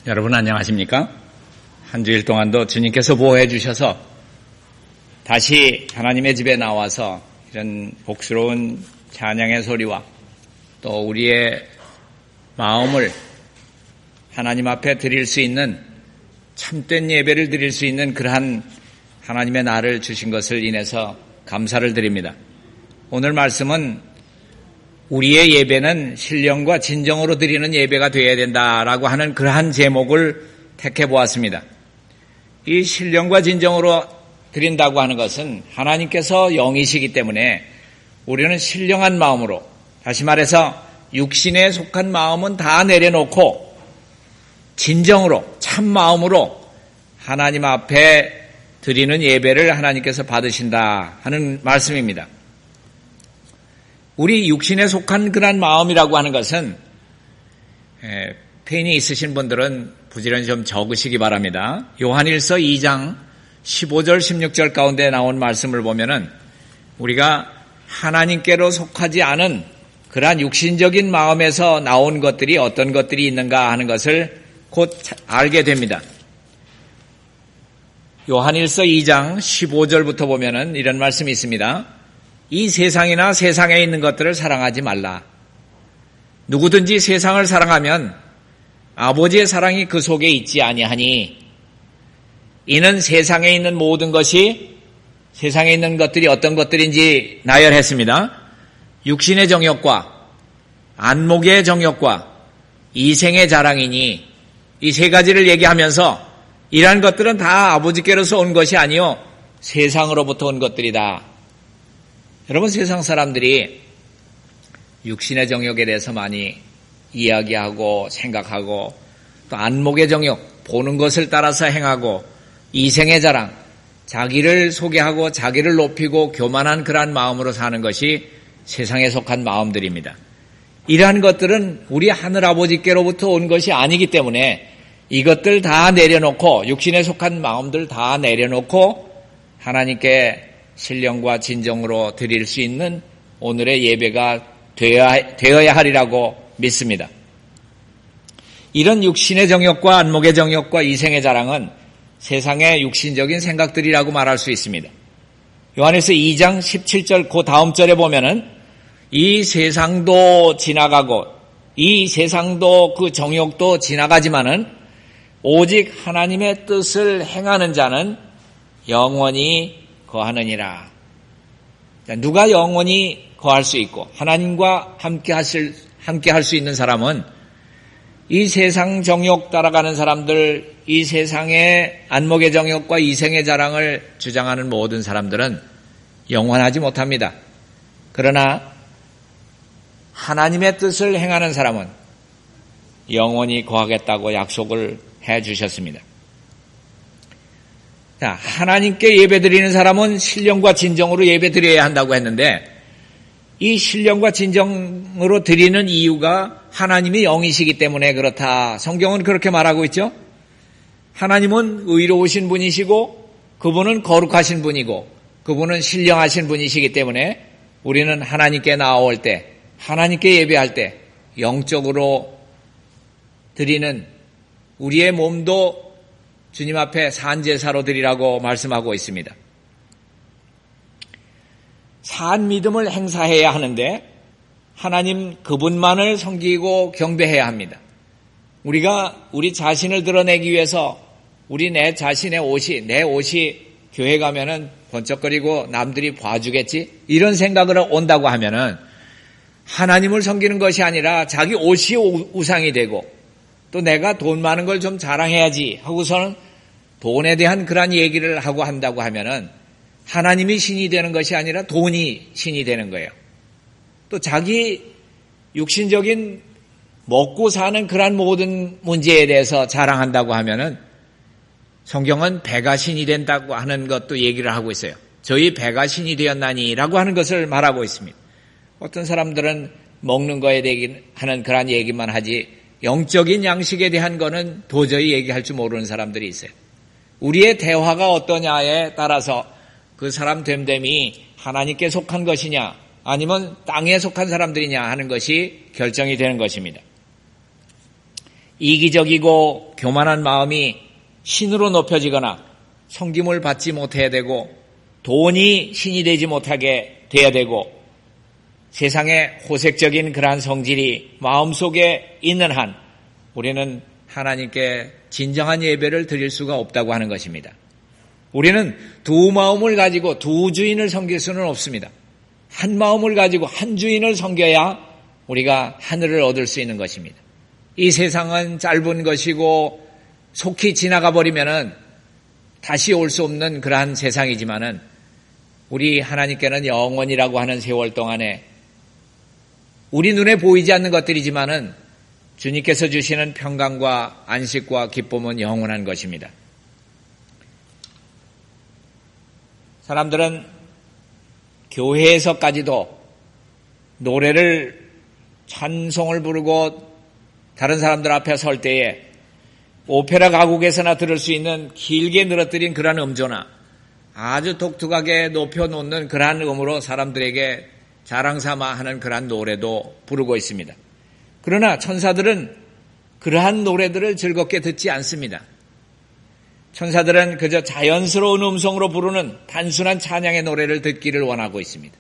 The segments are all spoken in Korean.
여러분 안녕하십니까? 한 주일 동안도 주님께서 보호해 주셔서 다시 하나님의 집에 나와서 이런 복스러운 찬양의 소리와 또 우리의 마음을 하나님 앞에 드릴 수 있는 참된 예배를 드릴 수 있는 그러한 하나님의 날을 주신 것을 인해서 감사를 드립니다. 오늘 말씀은 우리의 예배는 신령과 진정으로 드리는 예배가 되어야 된다라고 하는 그러한 제목을 택해 보았습니다. 이 신령과 진정으로 드린다고 하는 것은 하나님께서 영이시기 때문에 우리는 신령한 마음으로, 다시 말해서 육신에 속한 마음은 다 내려놓고 진정으로, 참 마음으로 하나님 앞에 드리는 예배를 하나님께서 받으신다 하는 말씀입니다. 우리 육신에 속한 그런 마음이라고 하는 것은 펜이 있으신 분들은 부지런히 좀 적으시기 바랍니다. 요한일서 2장 15절 16절 가운데 나온 말씀을 보면은 우리가 하나님께로 속하지 않은 그러한 육신적인 마음에서 나온 것들이 어떤 것들이 있는가 하는 것을 곧 알게 됩니다. 요한일서 2장 15절부터 보면은 이런 말씀이 있습니다. 이 세상이나 세상에 있는 것들을 사랑하지 말라. 누구든지 세상을 사랑하면 아버지의 사랑이 그 속에 있지 아니하니 이는 세상에 있는 모든 것이, 세상에 있는 것들이 어떤 것들인지 나열했습니다. 육신의 정욕과 안목의 정욕과 이생의 자랑이니, 이 세 가지를 얘기하면서 이러한 것들은 다 아버지께로서 온 것이 아니요 세상으로부터 온 것들이다. 여러분, 세상 사람들이 육신의 정욕에 대해서 많이 이야기하고 생각하고, 또 안목의 정욕, 보는 것을 따라서 행하고, 이생의 자랑, 자기를 소개하고 자기를 높이고 교만한 그러한 마음으로 사는 것이 세상에 속한 마음들입니다. 이러한 것들은 우리 하늘아버지께로부터 온 것이 아니기 때문에 이것들 다 내려놓고, 육신에 속한 마음들 다 내려놓고 하나님께 신령과 진정으로 드릴 수 있는 오늘의 예배가 되어야 하리라고 믿습니다. 이런 육신의 정욕과 안목의 정욕과 이생의 자랑은 세상의 육신적인 생각들이라고 말할 수 있습니다. 요한일서 2장 17절 그 다음 절에 보면은 이 세상도 지나가고 이 세상도 그 정욕도 지나가지만은 오직 하나님의 뜻을 행하는 자는 영원히 거하느니라. 누가 영원히 거할 수 있고 하나님과 함께 할 수 있는 사람은 이 세상 정욕 따라가는 사람들, 이 세상의 안목의 정욕과 이생의 자랑을 주장하는 모든 사람들은 영원하지 못합니다. 그러나 하나님의 뜻을 행하는 사람은 영원히 거하겠다고 약속을 해 주셨습니다. 자, 하나님께 예배드리는 사람은 신령과 진정으로 예배드려야 한다고 했는데, 이 신령과 진정으로 드리는 이유가 하나님이 영이시기 때문에 그렇다. 성경은 그렇게 말하고 있죠. 하나님은 의로우신 분이시고 그분은 거룩하신 분이고 그분은 신령하신 분이시기 때문에 우리는 하나님께 나아올 때, 하나님께 예배할 때 영적으로 드리는 우리의 몸도 주님 앞에 산제사로 드리라고 말씀하고 있습니다. 산 믿음을 행사해야 하는데 하나님 그분만을 섬기고 경배해야 합니다. 우리가 우리 자신을 드러내기 위해서 내 자신의 옷이, 내 옷이 교회 가면은 번쩍거리고 남들이 봐주겠지? 이런 생각으로 온다고 하면은 하나님을 섬기는 것이 아니라 자기 옷이 우상이 되고 또 내가 돈 많은 걸 좀 자랑해야지 하고서는 돈에 대한 그런 얘기를 하고 한다고 하면은 하나님이 신이 되는 것이 아니라 돈이 신이 되는 거예요. 또 자기 육신적인 먹고 사는 그런 모든 문제에 대해서 자랑한다고 하면은 성경은 배가 신이 된다고 하는 것도 얘기를 하고 있어요. 저희 배가 신이 되었나니라고 하는 것을 말하고 있습니다. 어떤 사람들은 먹는 거에 대해 하는 그런 얘기만 하지 영적인 양식에 대한 거는 도저히 얘기할 줄 모르는 사람들이 있어요. 우리의 대화가 어떠냐에 따라서 그 사람 됨됨이 하나님께 속한 것이냐 아니면 땅에 속한 사람들이냐 하는 것이 결정이 되는 것입니다. 이기적이고 교만한 마음이 신으로 높여지거나 섬김을 받지 못해야 되고 돈이 신이 되지 못하게 돼야 되고 세상의 호색적인 그러한 성질이 마음속에 있는 한 우리는 하나님께 진정한 예배를 드릴 수가 없다고 하는 것입니다. 우리는 두 마음을 가지고 두 주인을 섬길 수는 없습니다. 한 마음을 가지고 한 주인을 섬겨야 우리가 하늘을 얻을 수 있는 것입니다. 이 세상은 짧은 것이고 속히 지나가 버리면은 다시 올 수 없는 그러한 세상이지만은 우리 하나님께는 영원이라고 하는 세월 동안에 우리 눈에 보이지 않는 것들이지만은 주님께서 주시는 평강과 안식과 기쁨은 영원한 것입니다. 사람들은 교회에서까지도 노래를 찬송을 부르고 다른 사람들 앞에 설 때에 오페라 가곡에서나 들을 수 있는 길게 늘어뜨린 그러한 음조나 아주 독특하게 높여놓는 그러한 음으로 사람들에게 자랑삼아 하는 그러한 노래도 부르고 있습니다. 그러나 천사들은 그러한 노래들을 즐겁게 듣지 않습니다. 천사들은 그저 자연스러운 음성으로 부르는 단순한 찬양의 노래를 듣기를 원하고 있습니다.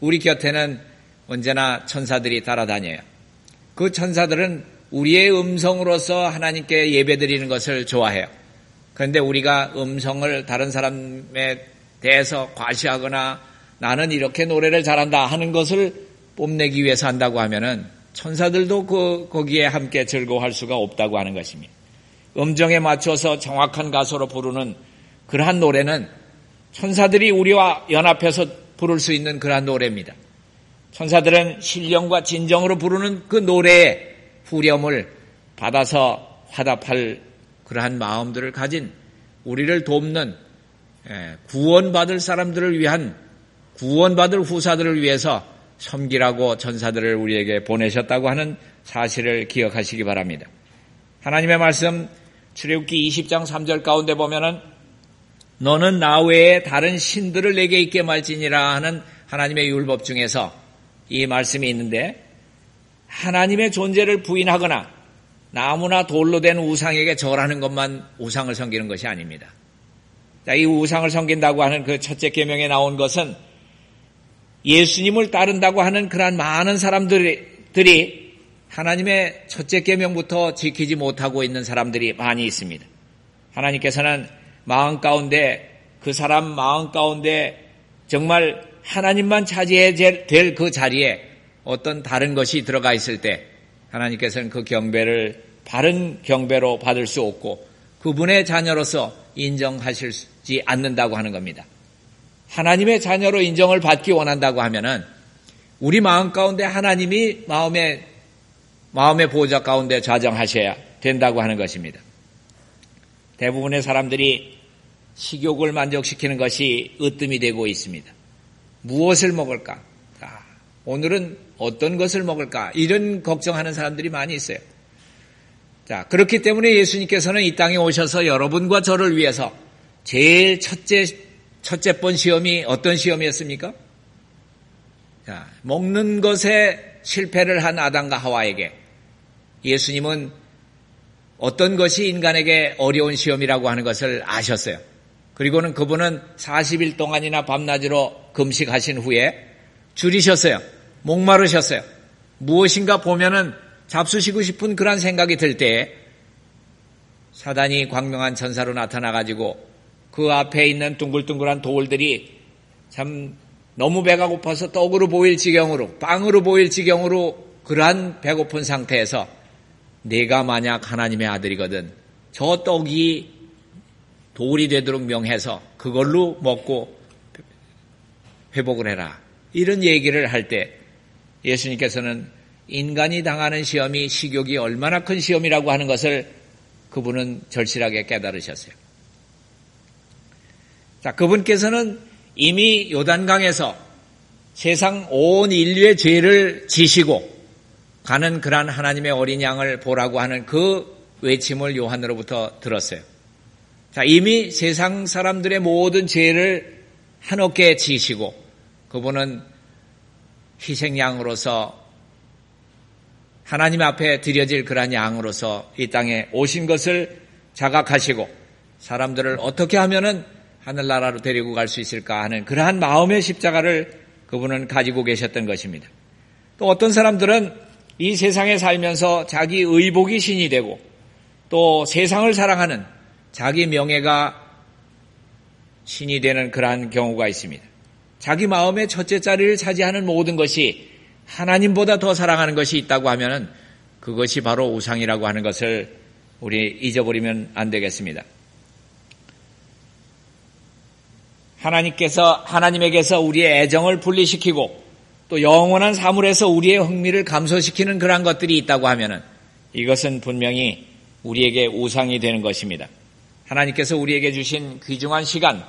우리 곁에는 언제나 천사들이 따라다녀요. 그 천사들은 우리의 음성으로서 하나님께 예배드리는 것을 좋아해요. 그런데 우리가 음성을 다른 사람에 대해서 과시하거나 나는 이렇게 노래를 잘한다 하는 것을 뽐내기 위해서 한다고 하면은 천사들도 거기에 함께 즐거워할 수가 없다고 하는 것입니다. 음정에 맞춰서 정확한 가수로 부르는 그러한 노래는 천사들이 우리와 연합해서 부를 수 있는 그러한 노래입니다. 천사들은 신령과 진정으로 부르는 그 노래의 후렴을 받아서 화답할 그러한 마음들을 가진 우리를 돕는 구원받을 사람들을 위한 구원받을 후사들을 위해서 섬기라고 천사들을 우리에게 보내셨다고 하는 사실을 기억하시기 바랍니다. 하나님의 말씀 출애굽기 20장 3절 가운데 보면은 너는 나 외에 다른 신들을 내게 있게 말지니라 하는 하나님의 율법 중에서 이 말씀이 있는데 하나님의 존재를 부인하거나 나무나 돌로 된 우상에게 절하는 것만 우상을 섬기는 것이 아닙니다. 자, 이 우상을 섬긴다고 하는 그 첫째 계명에 나온 것은 예수님을 따른다고 하는 그러한 많은 사람들이 하나님의 첫째 계명부터 지키지 못하고 있는 사람들이 많이 있습니다. 하나님께서는 마음 가운데 그 사람 마음 가운데 정말 하나님만 차지해야 될 그 자리에 어떤 다른 것이 들어가 있을 때 하나님께서는 그 경배를 바른 경배로 받을 수 없고 그분의 자녀로서 인정하시지 않는다고 하는 겁니다. 하나님의 자녀로 인정을 받기 원한다고 하면은 우리 마음 가운데 하나님이 마음의 보좌 가운데 좌정하셔야 된다고 하는 것입니다. 대부분의 사람들이 식욕을 만족시키는 것이 으뜸이 되고 있습니다. 무엇을 먹을까? 오늘은 어떤 것을 먹을까? 이런 걱정하는 사람들이 많이 있어요. 자, 그렇기 때문에 예수님께서는 이 땅에 오셔서 여러분과 저를 위해서 제일 첫째번 시험이 어떤 시험이었습니까? 자, 먹는 것에 실패를 한 아담과 하와에게 예수님은 어떤 것이 인간에게 어려운 시험이라고 하는 것을 아셨어요. 그리고는 그분은 40일 동안이나 밤낮으로 금식하신 후에 줄이셨어요. 목마르셨어요. 무엇인가 보면은 잡수시고 싶은 그런 생각이 들 때에 사단이 광명한 천사로 나타나가지고 그 앞에 있는 둥글둥글한 돌들이 참 너무 배가 고파서 떡으로 보일 지경으로 빵으로 보일 지경으로 그러한 배고픈 상태에서 네가 만약 하나님의 아들이거든 저 떡이 돌이 되도록 명해서 그걸로 먹고 회복을 해라. 이런 얘기를 할 때 예수님께서는 인간이 당하는 시험이 식욕이 얼마나 큰 시험이라고 하는 것을 그분은 절실하게 깨달으셨어요. 자, 그분께서는 이미 요단강에서 세상 온 인류의 죄를 지시고 가는 그러한 하나님의 어린 양을 보라고 하는 그 외침을 요한으로부터 들었어요. 자, 이미 세상 사람들의 모든 죄를 한없게 지시고 그분은 희생양으로서 하나님 앞에 드려질 그러한 양으로서 이 땅에 오신 것을 자각하시고 사람들을 어떻게 하면은 하늘나라로 데리고 갈 수 있을까 하는 그러한 마음의 십자가를 그분은 가지고 계셨던 것입니다. 또 어떤 사람들은 이 세상에 살면서 자기 의복이 신이 되고 또 세상을 사랑하는 자기 명예가 신이 되는 그러한 경우가 있습니다. 자기 마음의 첫째 자리를 차지하는 모든 것이 하나님보다 더 사랑하는 것이 있다고 하면은 그것이 바로 우상이라고 하는 것을 우리 잊어버리면 안 되겠습니다. 하나님에게서 우리의 애정을 분리시키고 또 영원한 사물에서 우리의 흥미를 감소시키는 그러한 것들이 있다고 하면은 이것은 분명히 우리에게 우상이 되는 것입니다. 하나님께서 우리에게 주신 귀중한 시간,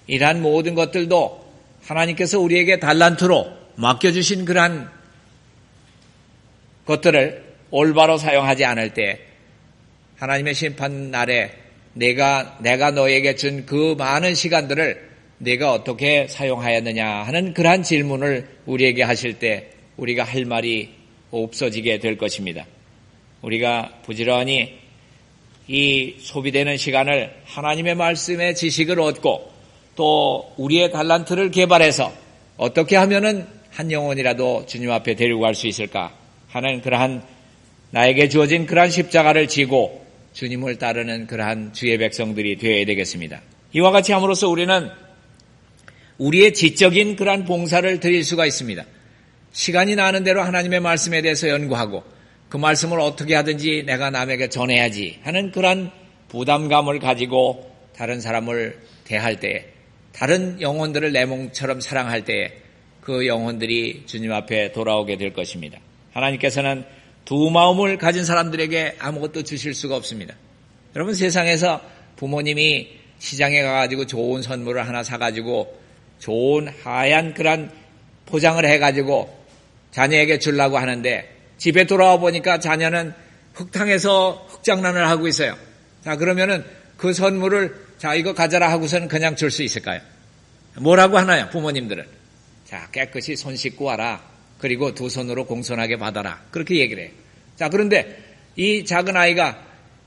이러한 모든 것들도 하나님께서 우리에게 달란트로 맡겨주신 그러한 것들을 올바로 사용하지 않을 때 하나님의 심판 날에 내가 너에게 준 그 많은 시간들을 내가 어떻게 사용하였느냐 하는 그러한 질문을 우리에게 하실 때 우리가 할 말이 없어지게 될 것입니다. 우리가 부지런히 이 소비되는 시간을 하나님의 말씀의 지식을 얻고 또 우리의 달란트를 개발해서 어떻게 하면은 한 영혼이라도 주님 앞에 데리고 갈 수 있을까 하는 그러한 나에게 주어진 그러한 십자가를 지고 주님을 따르는 그러한 주의 백성들이 되어야 되겠습니다. 이와 같이 함으로써 우리는 우리의 지적인 그러한 봉사를 드릴 수가 있습니다. 시간이 나는 대로 하나님의 말씀에 대해서 연구하고 그 말씀을 어떻게 하든지 내가 남에게 전해야지 하는 그러한 부담감을 가지고 다른 사람을 대할 때에 다른 영혼들을 내 몸처럼 사랑할 때에 그 영혼들이 주님 앞에 돌아오게 될 것입니다. 하나님께서는 두 마음을 가진 사람들에게 아무것도 주실 수가 없습니다. 여러분 세상에서 부모님이 시장에 가가지고 좋은 선물을 하나 사가지고 좋은 하얀 그런 포장을 해가지고 자녀에게 주려고 하는데 집에 돌아와 보니까 자녀는 흙탕에서 흙장난을 하고 있어요. 자, 그러면은 그 선물을 자, 이거 가져라 하고서는 그냥 줄 수 있을까요? 뭐라고 하나요? 부모님들은. 자, 깨끗이 손 씻고 와라. 그리고 두 손으로 공손하게 받아라. 그렇게 얘기를 해요. 자, 그런데 이 작은 아이가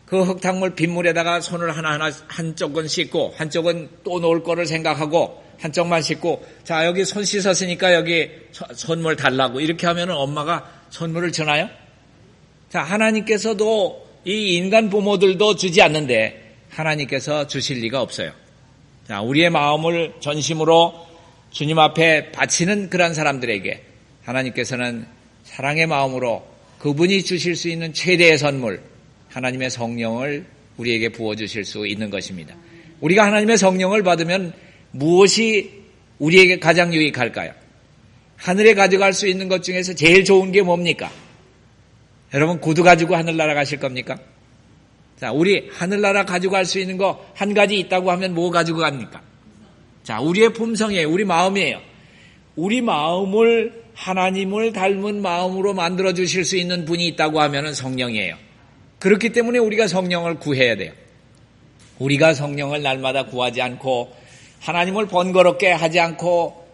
그 흙탕물 빗물에다가 손을 하나하나 한쪽은 씻고 한쪽은 또 놓을 거를 생각하고 한쪽만 씻고 자, 여기 손 씻었으니까 여기 선물 달라고 이렇게 하면 엄마가 선물을 주나요? 자, 하나님께서도 이 인간 부모들도 주지 않는데 하나님께서 주실 리가 없어요. 자, 우리의 마음을 전심으로 주님 앞에 바치는 그런 사람들에게 하나님께서는 사랑의 마음으로 그분이 주실 수 있는 최대의 선물, 하나님의 성령을 우리에게 부어주실 수 있는 것입니다. 우리가 하나님의 성령을 받으면 무엇이 우리에게 가장 유익할까요? 하늘에 가져갈 수 있는 것 중에서 제일 좋은 게 뭡니까? 여러분 구두 가지고 하늘나라 가실 겁니까? 자, 우리 하늘나라 가져갈 수 있는 거 한 가지 있다고 하면 뭐 가지고 갑니까? 자, 우리의 품성이에요. 우리 마음이에요. 우리 마음을 하나님을 닮은 마음으로 만들어 주실 수 있는 분이 있다고 하면 성령이에요. 그렇기 때문에 우리가 성령을 구해야 돼요. 우리가 성령을 날마다 구하지 않고 하나님을 번거롭게 하지 않고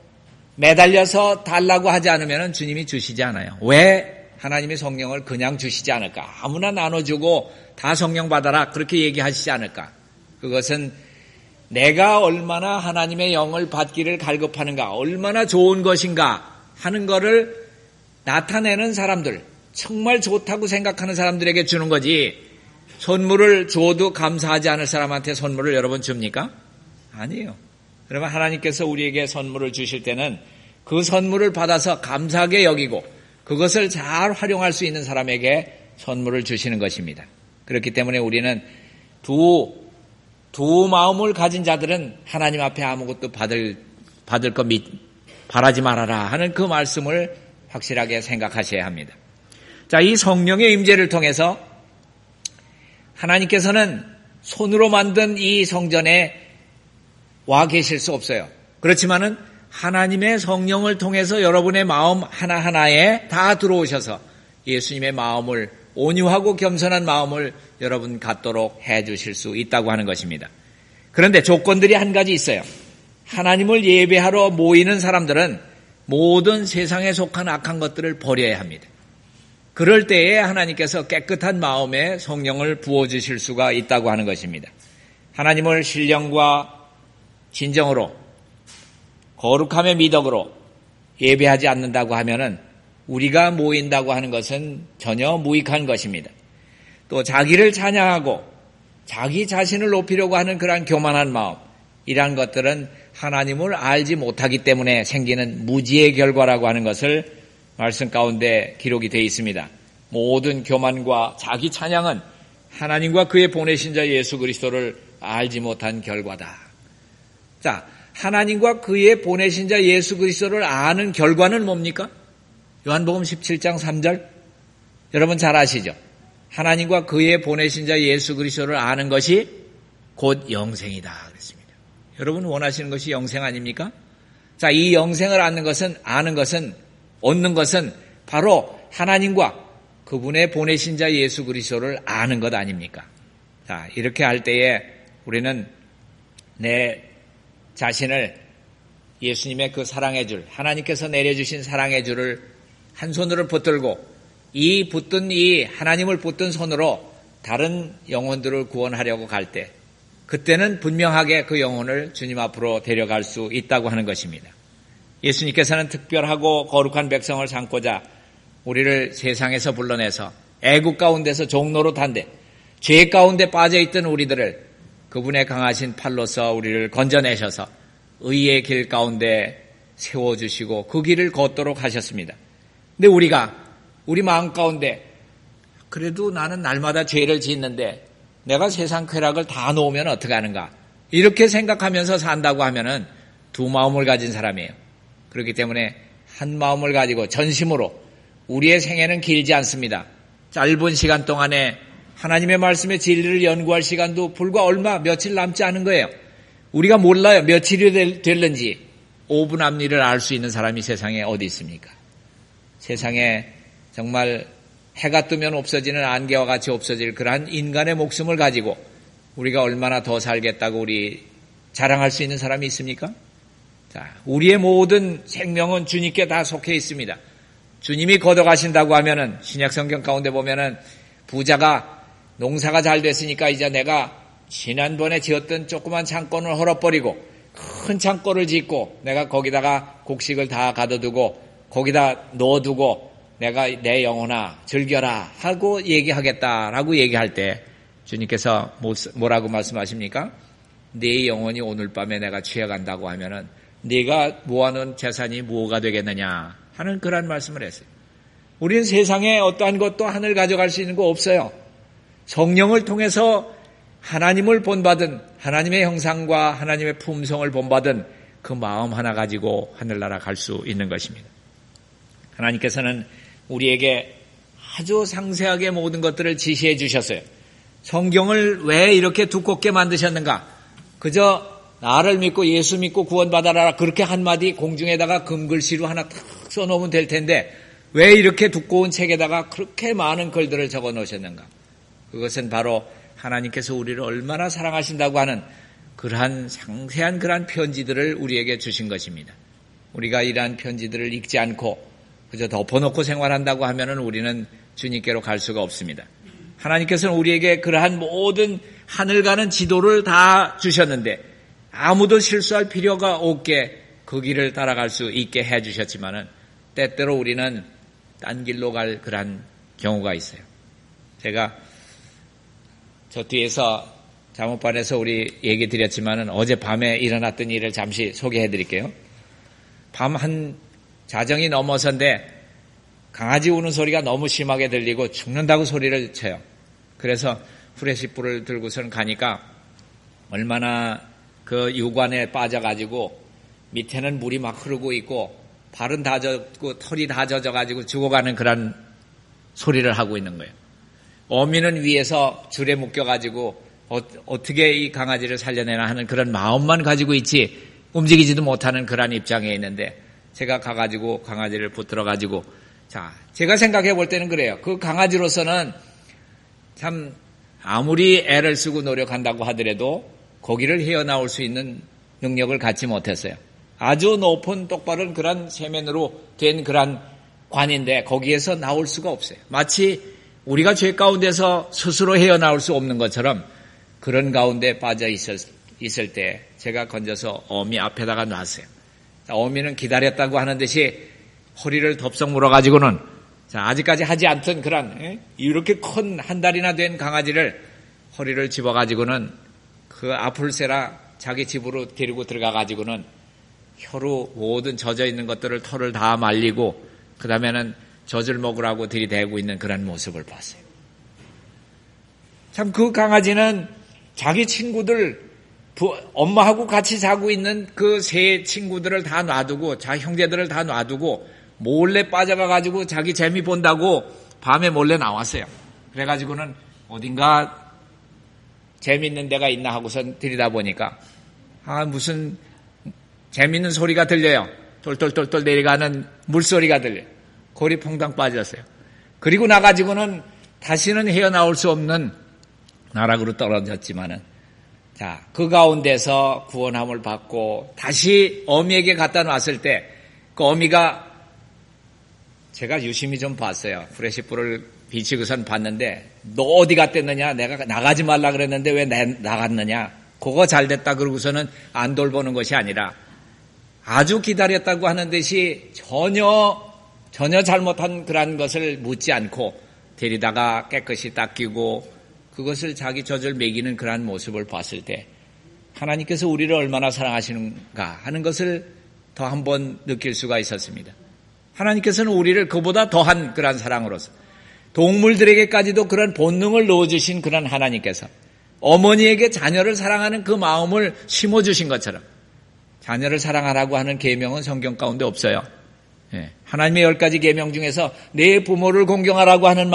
매달려서 달라고 하지 않으면 주님이 주시지 않아요. 왜 하나님의 성령을 그냥 주시지 않을까? 아무나 나눠주고 다 성령 받아라 그렇게 얘기하시지 않을까? 그것은 내가 얼마나 하나님의 영을 받기를 갈급하는가, 얼마나 좋은 것인가 하는 것을 나타내는 사람들, 정말 좋다고 생각하는 사람들에게 주는 거지 선물을 줘도 감사하지 않을 사람한테 선물을 여러분 줍니까? 아니에요. 그러면 하나님께서 우리에게 선물을 주실 때는 그 선물을 받아서 감사하게 여기고 그것을 잘 활용할 수 있는 사람에게 선물을 주시는 것입니다. 그렇기 때문에 우리는 두 마음을 가진 자들은 하나님 앞에 아무것도 받을 것 바라지 말아라 하는 그 말씀을 확실하게 생각하셔야 합니다. 자, 이 성령의 임재를 통해서 하나님께서는 손으로 만든 이 성전에 와 계실 수 없어요. 그렇지만은 하나님의 성령을 통해서 여러분의 마음 하나하나에 다 들어오셔서 예수님의 마음을 온유하고 겸손한 마음을 여러분 갖도록 해 주실 수 있다고 하는 것입니다. 그런데 조건들이 한 가지 있어요. 하나님을 예배하러 모이는 사람들은 모든 세상에 속한 악한 것들을 버려야 합니다. 그럴 때에 하나님께서 깨끗한 마음에 성령을 부어주실 수가 있다고 하는 것입니다. 하나님을 신령과 진정으로 거룩함의 미덕으로 예배하지 않는다고 하면은 우리가 모인다고 하는 것은 전혀 무익한 것입니다. 또 자기를 찬양하고 자기 자신을 높이려고 하는 그러한 교만한 마음, 이러한 것들은 하나님을 알지 못하기 때문에 생기는 무지의 결과라고 하는 것을 말씀 가운데 기록이 되어 있습니다. 모든 교만과 자기 찬양은 하나님과 그의 보내신 자 예수 그리스도를 알지 못한 결과다. 자, 하나님과 그의 보내신 자 예수 그리스도를 아는 결과는 뭡니까? 요한복음 17장 3절 여러분 잘 아시죠? 하나님과 그의 보내신 자 예수 그리스도를 아는 것이 곧 영생이다 그랬습니다. 여러분 원하시는 것이 영생 아닙니까? 자, 이 영생을 아는 것은 얻는 것은 바로 하나님과 그분의 보내신 자 예수 그리스도를 아는 것 아닙니까? 자, 이렇게 할 때에 우리는 내 자신을 예수님의 그 사랑의 줄, 하나님께서 내려주신 사랑의 줄을 한 손으로 붙들고 이 하나님을 붙든 손으로 다른 영혼들을 구원하려고 갈 때, 그때는 분명하게 그 영혼을 주님 앞으로 데려갈 수 있다고 하는 것입니다. 예수님께서는 특별하고 거룩한 백성을 삼고자 우리를 세상에서 불러내서 애국 가운데서 종로로 탄데 죄 가운데 빠져있던 우리들을 그분의 강하신 팔로서 우리를 건져내셔서 의의 길 가운데 세워주시고 그 길을 걷도록 하셨습니다. 근데 우리 마음 가운데 그래도 나는 날마다 죄를 짓는데 내가 세상 쾌락을 다 놓으면 어떻게 하는가, 이렇게 생각하면서 산다고 하면은 두 마음을 가진 사람이에요. 그렇기 때문에 한 마음을 가지고 전심으로, 우리의 생애는 길지 않습니다. 짧은 시간 동안에 하나님의 말씀의 진리를 연구할 시간도 불과 며칠 남지 않은 거예요. 우리가 몰라요. 며칠이 될는지 5분 앞일을 알 수 있는 사람이 세상에 어디 있습니까? 세상에 정말 해가 뜨면 없어지는 안개와 같이 없어질 그러한 인간의 목숨을 가지고 우리가 얼마나 더 살겠다고 우리 자랑할 수 있는 사람이 있습니까? 자, 우리의 모든 생명은 주님께 다 속해 있습니다. 주님이 걷어가신다고 하면은 신약 성경 가운데 보면은 부자가 농사가 잘 됐으니까 이제 내가 지난번에 지었던 조그만 창고를 헐어버리고 큰 창고를 짓고 내가 거기다가 곡식을 다 가둬두고 거기다 넣어두고 내가 내 영혼아 즐겨라 하고 얘기하겠다라고 얘기할 때 주님께서 뭐라고 말씀하십니까? 네 영혼이 오늘 밤에 내가 취해간다고 하면은 네가 모아놓은 재산이 뭐가 되겠느냐 하는 그런 말씀을 했어요. 우리는 세상에 어떠한 것도 하늘 가져갈 수 있는 거 없어요. 성령을 통해서 하나님을 본받은, 하나님의 형상과 하나님의 품성을 본받은 그 마음 하나 가지고 하늘나라 갈 수 있는 것입니다. 하나님께서는 우리에게 아주 상세하게 모든 것들을 지시해 주셨어요. 성경을 왜 이렇게 두껍게 만드셨는가? 그저 나를 믿고 예수 믿고 구원받아라 그렇게 한마디 공중에다가 금글씨로 하나 탁 써놓으면 될 텐데 왜 이렇게 두꺼운 책에다가 그렇게 많은 글들을 적어 놓으셨는가? 그것은 바로 하나님께서 우리를 얼마나 사랑하신다고 하는 그러한 상세한 그러한 편지들을 우리에게 주신 것입니다. 우리가 이러한 편지들을 읽지 않고 그저 덮어놓고 생활한다고 하면은 우리는 주님께로 갈 수가 없습니다. 하나님께서는 우리에게 그러한 모든 하늘 가는 지도를 다 주셨는데 아무도 실수할 필요가 없게 그 길을 따라갈 수 있게 해주셨지만은 때때로 우리는 딴 길로 갈 그러한 경우가 있어요. 제가 저 뒤에서 잠옷반에서 우리 얘기 드렸지만은 어젯밤에 일어났던 일을 잠시 소개해 드릴게요. 밤 한 자정이 넘어서인데 강아지 우는 소리가 너무 심하게 들리고 죽는다고 소리를 쳐요. 그래서 후레시불을 들고선 가니까 얼마나 그 유관에 빠져가지고 밑에는 물이 막 흐르고 있고 발은 다 젖고 털이 다 젖어가지고 죽어가는 그런 소리를 하고 있는 거예요. 어미는 위에서 줄에 묶여가지고 어떻게 이 강아지를 살려내나 하는 그런 마음만 가지고 있지 움직이지도 못하는 그런 입장에 있는데 제가 가가지고 강아지를 붙들어가지고 자, 제가 생각해 볼 때는 그래요. 그 강아지로서는 참 아무리 애를 쓰고 노력한다고 하더라도 거기를 헤어나올 수 있는 능력을 갖지 못했어요. 아주 높은 똑바른 그런 세면으로 된 그런 관인데 거기에서 나올 수가 없어요. 마치 우리가 죄 가운데서 스스로 헤어나올 수 없는 것처럼 그런 가운데 빠져 있을 때 제가 건져서 어미 앞에다가 놨어요. 어미는 기다렸다고 하는 듯이 허리를 덥석 물어가지고는 아직까지 하지 않던 그런 이렇게 큰 한 달이나 된 강아지를 허리를 집어가지고는 그 아플세라 자기 집으로 데리고 들어가가지고는 혀로 모든 젖어 있는 것들을 털을 다 말리고 그 다음에는 젖을 먹으라고 들이대고 있는 그런 모습을 봤어요. 참 그 강아지는 자기 친구들 엄마하고 같이 자고 있는 그 세 친구들을 다 놔두고 자기 형제들을 다 놔두고 몰래 빠져가가지고 자기 재미 본다고 밤에 몰래 나왔어요. 그래가지고는 어딘가 재미있는 데가 있나 하고선 들여다보니까 무슨 재미있는 소리가 들려요. 똘똘똘똘 내려가는 물소리가 들려요. 골이 퐁당 빠졌어요. 그리고 나가지고는 다시는 헤어나올 수 없는 나락으로 떨어졌지만은 그 가운데서 구원함을 받고 다시 어미에게 갖다 놨을 때 그 어미가 제가 유심히 좀 봤어요. 프레시불을 비치고선 봤는데 너 어디 갔댔느냐? 내가 나가지 말라 그랬는데 왜 나갔느냐? 그거 잘 됐다 그러고서는 안 돌보는 것이 아니라 아주 기다렸다고 하는 듯이 전혀 잘못한 그런 것을 묻지 않고 데리다가 깨끗이 닦이고 그것을 자기 젖을 먹이는 그러한 모습을 봤을 때 하나님께서 우리를 얼마나 사랑하시는가 하는 것을 더 한번 느낄 수가 있었습니다. 하나님께서는 우리를 그보다 더한 그러한 사랑으로서 동물들에게까지도 그런 본능을 넣어주신 그런 하나님께서 어머니에게 자녀를 사랑하는 그 마음을 심어주신 것처럼 자녀를 사랑하라고 하는 계명은 성경 가운데 없어요. 하나님의 10가지 계명 중에서 내 부모를 공경하라고 하는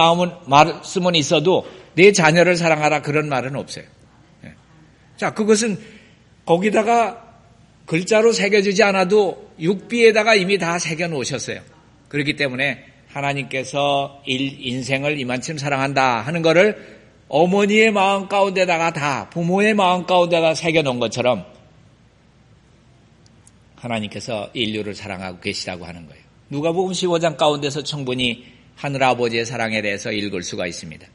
말씀은 있어도 내 자녀를 사랑하라 그런 말은 없어요. 자, 그것은 거기다가 글자로 새겨주지 않아도 육비에다가 이미 다 새겨놓으셨어요. 그렇기 때문에 하나님께서 인생을 이만큼 사랑한다 하는 것을 어머니의 마음 가운데다가 다 부모의 마음 가운데다가 새겨놓은 것처럼 하나님께서 인류를 사랑하고 계시다고 하는 거예요. 누가복음 15장 가운데서 충분히 하늘아버지의 사랑에 대해서 읽을 수가 있습니다.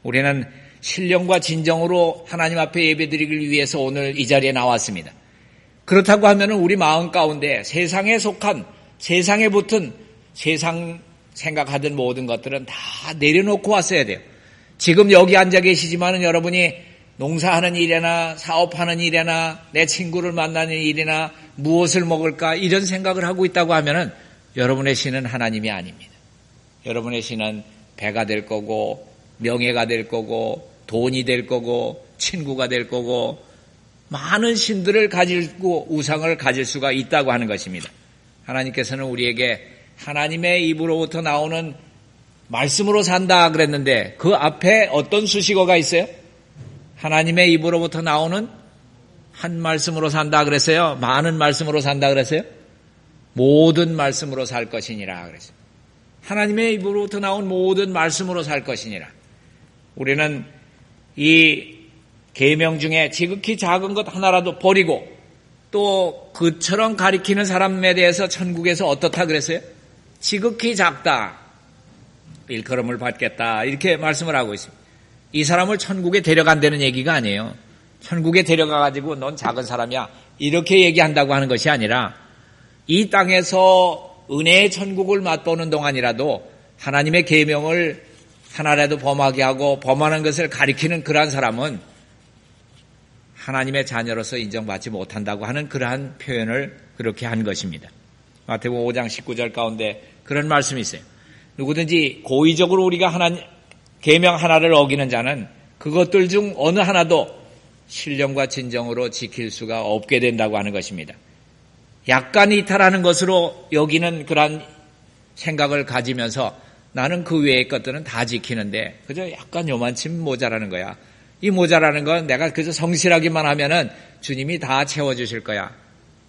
우리는 신령과 진정으로 하나님 앞에 예배드리기 위해서 오늘 이 자리에 나왔습니다. 그렇다고 하면 우리 마음 가운데 세상에 속한 세상에 붙은 세상 생각하던 모든 것들은 다 내려놓고 왔어야 돼요. 지금 여기 앉아 계시지만은 여러분이 농사하는 일이나 사업하는 일이나 내 친구를 만나는 일이나 무엇을 먹을까 이런 생각을 하고 있다고 하면은 여러분의 신은 하나님이 아닙니다. 여러분의 신은 배가 될 거고 명예가 될 거고 돈이 될 거고 친구가 될 거고 많은 신들을 가지고 우상을 가질 수가 있다고 하는 것입니다. 하나님께서는 우리에게 하나님의 입으로부터 나오는 말씀으로 산다 그랬는데 그 앞에 어떤 수식어가 있어요? 하나님의 입으로부터 나오는 한 말씀으로 산다 그랬어요? 많은 말씀으로 산다 그랬어요? 모든 말씀으로 살 것이니라 그랬어요. 하나님의 입으로부터 나온 모든 말씀으로 살 것이니라. 우리는 이 계명 중에 지극히 작은 것 하나라도 버리고 또 그처럼 가리키는 사람에 대해서 천국에서 어떻다 그랬어요? 지극히 작다. 일컬음을 받겠다. 이렇게 말씀을 하고 있습니다. 이 사람을 천국에 데려간다는 얘기가 아니에요. 천국에 데려가가지고 넌 작은 사람이야. 이렇게 얘기한다고 하는 것이 아니라 이 땅에서 은혜의 천국을 맛보는 동안이라도 하나님의 계명을 하나라도 범하게 하고 범하는 것을 가리키는 그러한 사람은 하나님의 자녀로서 인정받지 못한다고 하는 그러한 표현을 그렇게 한 것입니다. 마태복음 5장 19절 가운데 그런 말씀이 있어요. 누구든지 고의적으로 우리가 계명 하나를 어기는 자는 그것들 중 어느 하나도 신령과 진정으로 지킬 수가 없게 된다고 하는 것입니다. 약간 이탈하는 것으로 여기는 그런 생각을 가지면서 나는 그 외의 것들은 다 지키는데 그저 약간 요만큼 모자라는 거야. 이 모자라는 건 내가 그저 성실하기만 하면은 주님이 다 채워주실 거야.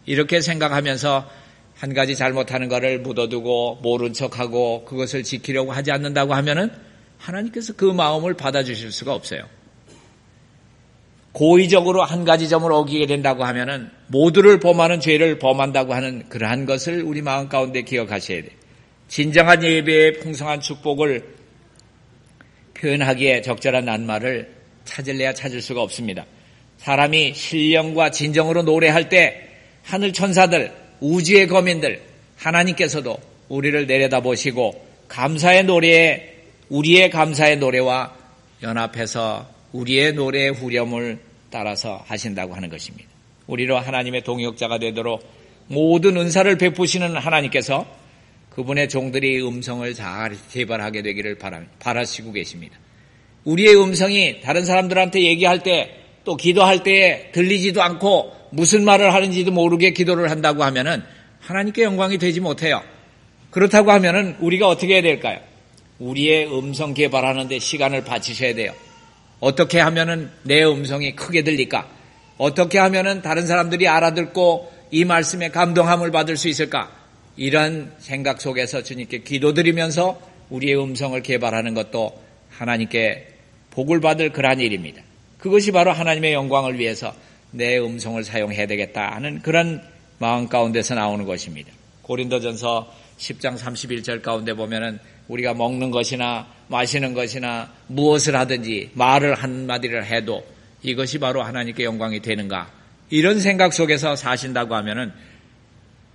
이렇게 생각하면서 한 가지 잘못하는 것을 묻어두고 모른 척하고 그것을 지키려고 하지 않는다고 하면은 하나님께서 그 마음을 받아주실 수가 없어요. 고의적으로 한 가지 점을 어기게 된다고 하면은 모두를 범하는 죄를 범한다고 하는 그러한 것을 우리 마음 가운데 기억하셔야 돼요. 진정한 예배의 풍성한 축복을 표현하기에 적절한 낱말을 찾을래야 찾을 수가 없습니다. 사람이 신령과 진정으로 노래할 때 하늘 천사들, 우주의 거민들, 하나님께서도 우리를 내려다보시고 감사의 노래에 우리의 감사의 노래와 연합해서 우리의 노래의 후렴을 따라서 하신다고 하는 것입니다. 우리로 하나님의 동역자가 되도록 모든 은사를 베푸시는 하나님께서 그분의 종들이 음성을 잘 개발하게 되기를 바라시고 계십니다. 우리의 음성이 다른 사람들한테 얘기할 때 또 기도할 때에 들리지도 않고 무슨 말을 하는지도 모르게 기도를 한다고 하면은 하나님께 영광이 되지 못해요. 그렇다고 하면은 우리가 어떻게 해야 될까요? 우리의 음성 개발하는 데 시간을 바치셔야 돼요. 어떻게 하면은 내 음성이 크게 들릴까? 어떻게 하면은 다른 사람들이 알아듣고 이 말씀에 감동함을 받을 수 있을까? 이런 생각 속에서 주님께 기도드리면서 우리의 음성을 개발하는 것도 하나님께 복을 받을 그러한 일입니다. 그것이 바로 하나님의 영광을 위해서 내 음성을 사용해야 되겠다 하는 그런 마음 가운데서 나오는 것입니다. 고린도전서 10장 31절 가운데 보면은 우리가 먹는 것이나 마시는 것이나 무엇을 하든지 말을 한마디를 해도 이것이 바로 하나님께 영광이 되는가? 이런 생각 속에서 사신다고 하면은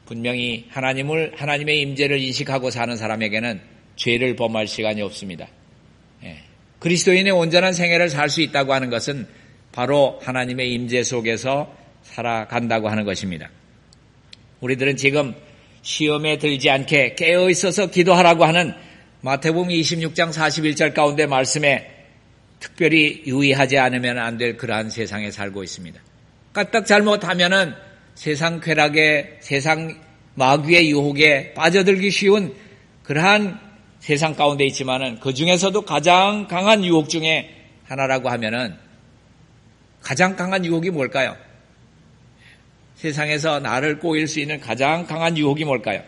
분명히 하나님의 임재를 인식하고 사는 사람에게는 죄를 범할 시간이 없습니다. 그리스도인의 온전한 생애를 살 수 있다고 하는 것은 바로 하나님의 임재 속에서 살아간다고 하는 것입니다. 우리들은 지금 시험에 들지 않게 깨어 있어서 기도하라고 하는 마태복음 26장 41절 가운데 말씀에 특별히 유의하지 않으면 안 될 그러한 세상에 살고 있습니다. 까딱 잘못하면은 세상 쾌락에, 세상 마귀의 유혹에 빠져들기 쉬운 그러한 세상 가운데 있지만은 그 중에서도 가장 강한 유혹 중에 하나라고 하면은 가장 강한 유혹이 뭘까요? 세상에서 나를 꼬일 수 있는 가장 강한 유혹이 뭘까요?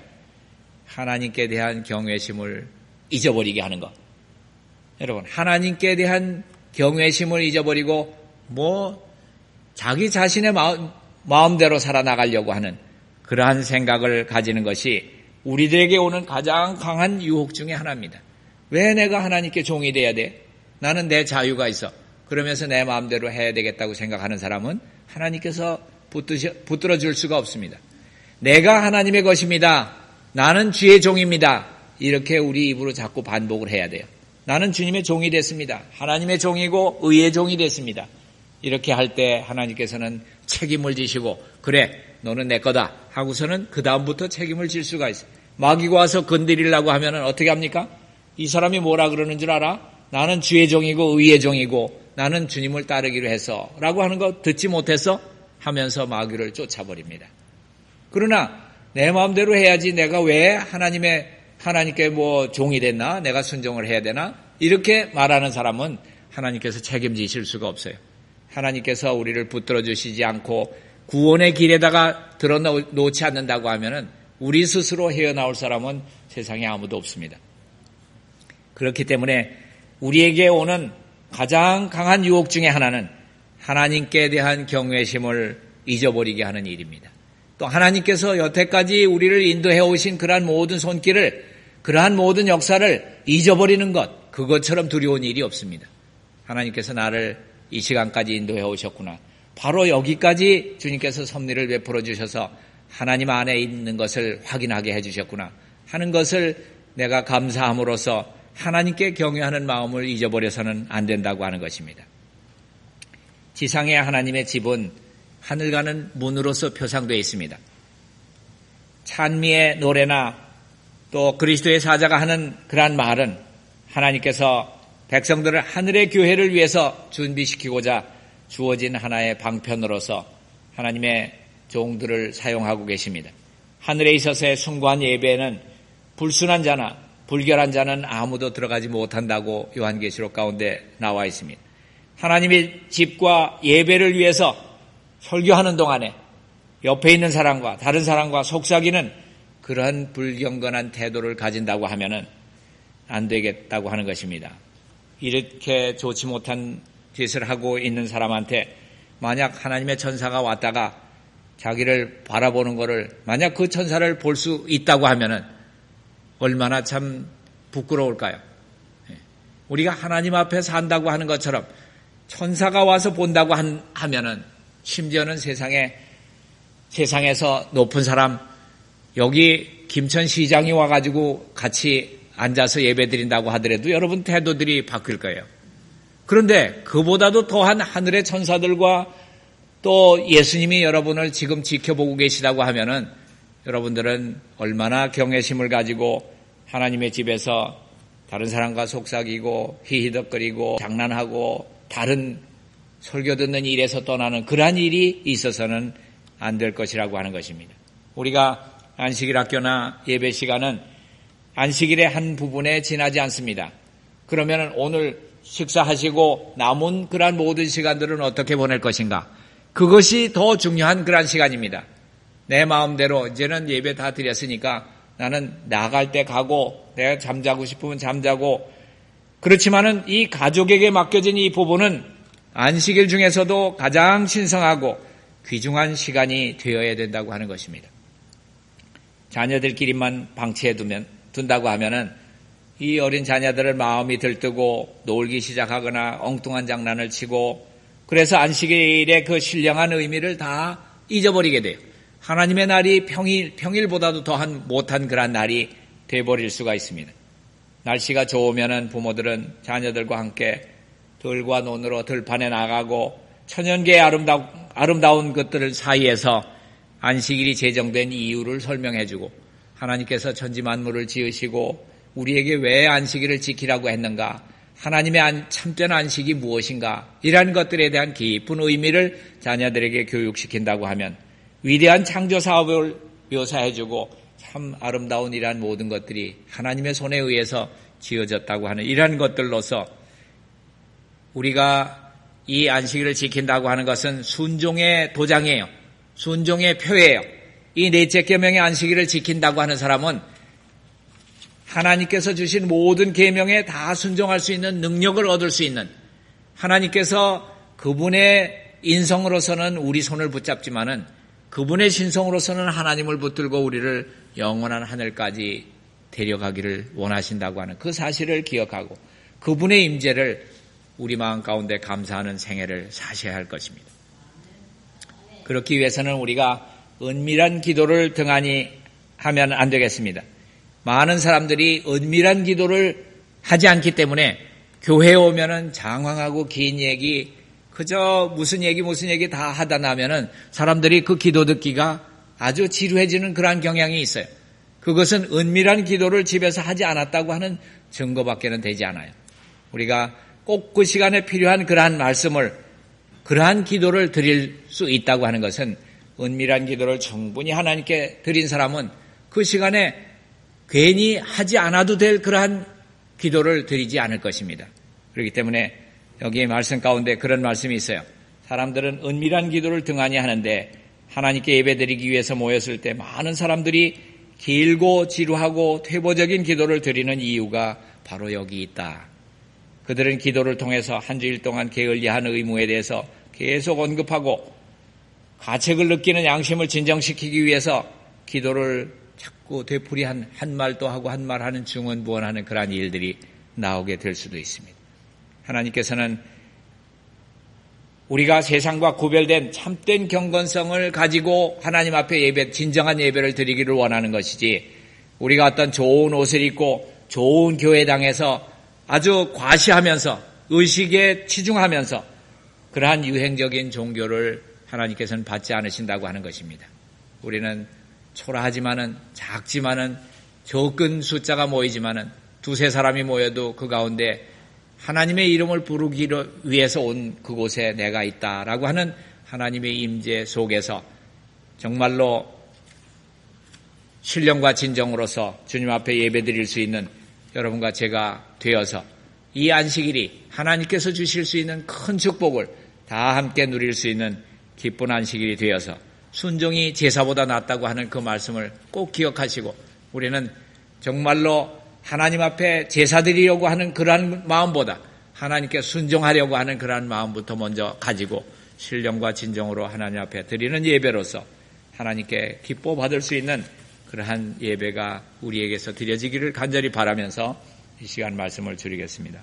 하나님께 대한 경외심을 잊어버리게 하는 것. 여러분, 하나님께 대한 경외심을 잊어버리고 자기 자신의 마음대로 살아나가려고 하는 그러한 생각을 가지는 것이 우리들에게 오는 가장 강한 유혹 중에 하나입니다. 왜 내가 하나님께 종이 돼야 돼? 나는 내 자유가 있어. 그러면서 내 마음대로 해야 되겠다고 생각하는 사람은 하나님께서 붙들어 줄 수가 없습니다. 내가 하나님의 것입니다. 나는 주의 종입니다. 이렇게 우리 입으로 자꾸 반복을 해야 돼요. 나는 주님의 종이 됐습니다. 하나님의 종이고 의의 종이 됐습니다. 이렇게 할 때 하나님께서는 책임을 지시고 그래 너는 내 거다 하고서는 그 다음부터 책임을 질 수가 있어요. 마귀가 와서 건드리려고 하면 어떻게 합니까? 이 사람이 뭐라 그러는 줄 알아? 나는 주의 종이고 의의 종이고 나는 주님을 따르기로 해서 라고 하는 거 듣지 못해서 하면서 마귀를 쫓아버립니다. 그러나 내 마음대로 해야지 내가 왜 하나님께 종이 됐나? 내가 순종을 해야 되나? 이렇게 말하는 사람은 하나님께서 책임지실 수가 없어요. 하나님께서 우리를 붙들어 주시지 않고 구원의 길에다가 들어놓지 않는다고 하면은 우리 스스로 헤어나올 사람은 세상에 아무도 없습니다. 그렇기 때문에 우리에게 오는 가장 강한 유혹 중에 하나는 하나님께 대한 경외심을 잊어버리게 하는 일입니다. 또 하나님께서 여태까지 우리를 인도해 오신 그러한 모든 손길을, 그러한 모든 역사를 잊어버리는 것, 그것처럼 두려운 일이 없습니다. 하나님께서 나를 이 시간까지 인도해 오셨구나. 바로 여기까지 주님께서 섭리를 베풀어 주셔서 하나님 안에 있는 것을 확인하게 해주셨구나 하는 것을 내가 감사함으로써 하나님께 경외하는 마음을 잊어버려서는 안 된다고 하는 것입니다. 지상의 하나님의 집은 하늘 가는 문으로서 표상되어 있습니다. 찬미의 노래나 또 그리스도의 사자가 하는 그러한 말은 하나님께서 백성들을 하늘의 교회를 위해서 준비시키고자 주어진 하나의 방편으로서 하나님의 종들을 사용하고 계십니다. 하늘에 있어서의 숭고한 예배에는 불순한 자나 불결한 자는 아무도 들어가지 못한다고 요한계시록 가운데 나와 있습니다. 하나님의 집과 예배를 위해서 설교하는 동안에 옆에 있는 사람과 다른 사람과 속삭이는 그러한 불경건한 태도를 가진다고 하면은 안 되겠다고 하는 것입니다. 이렇게 좋지 못한 짓을 하고 있는 사람한테 만약 하나님의 천사가 왔다가 자기를 바라보는 것을 만약 그 천사를 볼 수 있다고 하면은 얼마나 참 부끄러울까요? 우리가 하나님 앞에 산다고 하는 것처럼 천사가 와서 본다고 하면은 심지어는 세상에서 높은 사람, 여기 김천시장이 와가지고 같이 앉아서 예배 드린다고 하더라도 여러분 태도들이 바뀔 거예요. 그런데 그보다도 더한 하늘의 천사들과 또 예수님이 여러분을 지금 지켜보고 계시다고 하면은 여러분들은 얼마나 경외심을 가지고 하나님의 집에서 다른 사람과 속삭이고 히히덕거리고 장난하고 다른 설교 듣는 일에서 떠나는 그러한 일이 있어서는 안 될 것이라고 하는 것입니다. 우리가 안식일 학교나 예배 시간은 안식일의 한 부분에 지나지 않습니다. 그러면 오늘 식사하시고 남은 그러한 모든 시간들은 어떻게 보낼 것인가? 그것이 더 중요한 그러한 시간입니다. 내 마음대로 이제는 예배 다 드렸으니까 나는 나갈 때 가고 내가 잠자고 싶으면 잠자고, 그렇지만은 이 가족에게 맡겨진 이 부분은 안식일 중에서도 가장 신성하고 귀중한 시간이 되어야 된다고 하는 것입니다. 자녀들끼리만 방치해 둔다고 하면은 이 어린 자녀들은 마음이 들뜨고 놀기 시작하거나 엉뚱한 장난을 치고, 그래서 안식일의 그 신령한 의미를 다 잊어버리게 돼요. 하나님의 날이 평일보다도 더한 못한 그런 날이 돼버릴 수가 있습니다. 날씨가 좋으면은 부모들은 자녀들과 함께 들과 논으로 들판에 나가고 천연계의 아름다운 것들 사이에서 안식일이 제정된 이유를 설명해주고, 하나님께서 천지 만물을 지으시고 우리에게 왜 안식일을 지키라고 했는가, 하나님의 참된 안식이 무엇인가, 이러한 것들에 대한 깊은 의미를 자녀들에게 교육시킨다고 하면 위대한 창조 사업을 묘사해주고 참 아름다운 이러한 모든 것들이 하나님의 손에 의해서 지어졌다고 하는 이러한 것들로서 우리가 이 안식일을 지킨다고 하는 것은 순종의 도장이에요. 순종의 표예요. 이 넷째 계명의 안식일을 지킨다고 하는 사람은 하나님께서 주신 모든 계명에 다 순종할 수 있는 능력을 얻을 수 있는, 하나님께서 그분의 인성으로서는 우리 손을 붙잡지만은 그분의 신성으로서는 하나님을 붙들고 우리를 영원한 하늘까지 데려가기를 원하신다고 하는 그 사실을 기억하고 그분의 임재를 우리 마음 가운데 감사하는 생애를 사셔야 할 것입니다. 그렇기 위해서는 우리가 은밀한 기도를 등한히 하면 안 되겠습니다. 많은 사람들이 은밀한 기도를 하지 않기 때문에 교회에 오면은 장황하고 긴 얘기, 그저 무슨 얘기 다 하다 나면은 사람들이 그 기도 듣기가 아주 지루해지는 그러한 경향이 있어요. 그것은 은밀한 기도를 집에서 하지 않았다고 하는 증거밖에는 되지 않아요. 우리가 꼭 그 시간에 필요한 그러한 말씀을, 그러한 기도를 드릴 수 있다고 하는 것은 은밀한 기도를 충분히 하나님께 드린 사람은 그 시간에 괜히 하지 않아도 될 그러한 기도를 드리지 않을 것입니다. 그렇기 때문에 여기 말씀 가운데 그런 말씀이 있어요. 사람들은 은밀한 기도를 등한히 하는데 하나님께 예배드리기 위해서 모였을 때 많은 사람들이 길고 지루하고 퇴보적인 기도를 드리는 이유가 바로 여기 있다. 그들은 기도를 통해서 한 주일 동안 게을리한 의무에 대해서 계속 언급하고 가책을 느끼는 양심을 진정시키기 위해서 기도를 자꾸 되풀이한 한 말 또 하고 한 말 하는 중언부언하는 그러한 일들이 나오게 될 수도 있습니다. 하나님께서는 우리가 세상과 구별된 참된 경건성을 가지고 하나님 앞에 진정한 예배를 드리기를 원하는 것이지, 우리가 어떤 좋은 옷을 입고 좋은 교회당에서 아주 과시하면서 의식에 치중하면서 그러한 유행적인 종교를 하나님께서는 받지 않으신다고 하는 것입니다. 우리는 초라하지만은 작지만은 적은 숫자가 모이지만은 두세 사람이 모여도 그 가운데 하나님의 이름을 부르기 위해서 온 그곳에 내가 있다라고 하는 하나님의 임재 속에서 정말로 신령과 진정으로서 주님 앞에 예배드릴 수 있는 여러분과 제가 되어서 이 안식일이 하나님께서 주실 수 있는 큰 축복을 다 함께 누릴 수 있는 기쁜 안식일이 되어서 순종이 제사보다 낫다고 하는 그 말씀을 꼭 기억하시고, 우리는 정말로 하나님 앞에 제사 드리려고 하는 그러한 마음보다 하나님께 순종하려고 하는 그러한 마음부터 먼저 가지고 신령과 진정으로 하나님 앞에 드리는 예배로서 하나님께 기뻐 받을 수 있는 그러한 예배가 우리에게서 드려지기를 간절히 바라면서 이 시간 말씀을 줄이겠습니다.